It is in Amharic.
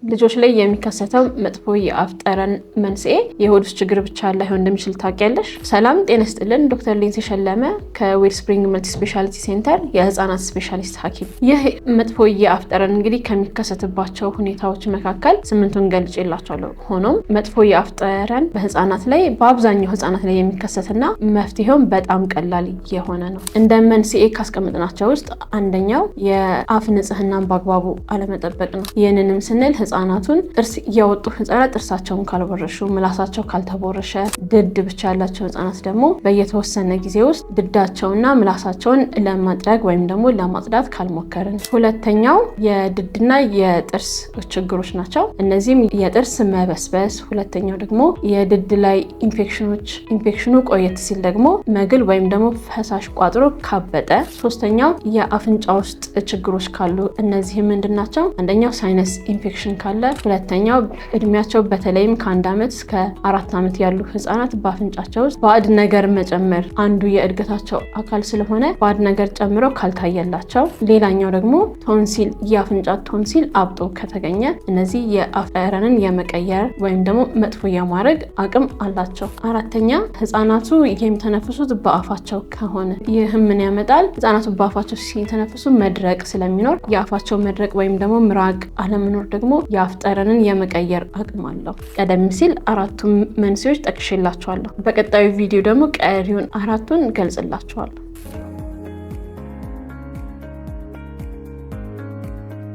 ልጆች ላይ የሚከሰተው መጥፎ የአፍ ጠረን መንስኤ የሆድ ውስጥ ችግር ብቻ ላይሆን እንደሚችል ታውቂያለሽ? ሰላም ጤና ይስጥልን። ዶክተር ሊንሲ ሸለመ ከዌልስፕሪንግ መልቲ ስፔሻሊቲ ሴንተር የህፃናት ስፔሻሊስት ሐኪም። ይህ መጥፎ የአፍ ጠረን እንግዲህ ከሚከሰትባቸው ሁኔታዎች መካከል 8ቱን ገልጬላችኋለሁ። ሆኖም መጥፎ የአፍ ጠረን በህፃናት ላይ በአብዛኛው ህፃናት ላይ የሚከሰትና መፍትሄውም በጣም ቀላል የሆነ ነው። እንደ መንስኤ ካስቀመጥናቸው ውስጥ አንደኛው የአፍ ንጽህናን በአግባቡ አለመጠበቅ ነው። ይህንንም ስንል ህፃናቱን ጥርስ እያወጡ ህፃናት ጥርሳቸውን ካልቦረሹ፣ ምላሳቸው ካልተቦረሸ፣ ድድ ብቻ ያላቸው ህፃናት ደግሞ በየተወሰነ ጊዜ ውስጥ ድዳቸውና ምላሳቸውን ለማጥረግ ወይም ደግሞ ለማጽዳት ካልሞከርን። ሁለተኛው የድድና የጥርስ ችግሮች ናቸው። እነዚህም የጥርስ መበስበስ፣ ሁለተኛው ደግሞ የድድ ላይ ኢንፌክሽኑ ቆየት ሲል ደግሞ መግል ወይም ደግሞ ፈሳሽ ቋጥሮ ካበጠ፣ ሶስተኛው የአፍንጫ ውስጥ ችግሮች ካሉ እነዚህ ምንድን ናቸው? አንደኛው ሳይነስ ኢንፌክሽን ካለ፣ ሁለተኛው እድሜያቸው በተለይም ከ1 ዓመት እስከ 4 ዓመት ያሉ ህፃናት በአፍንጫቸው ውስጥ ባዕድ ነገር መጨመር አንዱ የእድገታቸው አካል ስለሆነ ባዕድ ነገር ጨምረው ካልታየላቸው፣ ሌላኛው ደግሞ ቶንሲል የአፍንጫ ቶንሲል አብጦ ከተገኘ እነዚህ የአፍ ጠረንን የመቀየር ወይም ደግሞ መጥፎ የማድረግ አቅም አላቸው። አራተኛ ህፃናቱ የሚተነፍሱት በአፋቸው ከሆነ ይህም ምን ያመጣል? ህፃናቱ በአፋቸው ሲተነፍሱ መድረቅ ስለሚኖር የአፋቸው መድረቅ ወይም ደግሞ ምራቅ አለመኖር ደግሞ የአፍ ጠረንን የመቀየር አቅም አለው። ቀደም ሲል 4ቱን መንስኤዎች ጠቅሼላችኋለሁ። በቀጣዩ ቪዲዮ ደግሞ ቀሪውን 4ቱን ገልጽላችኋለሁ።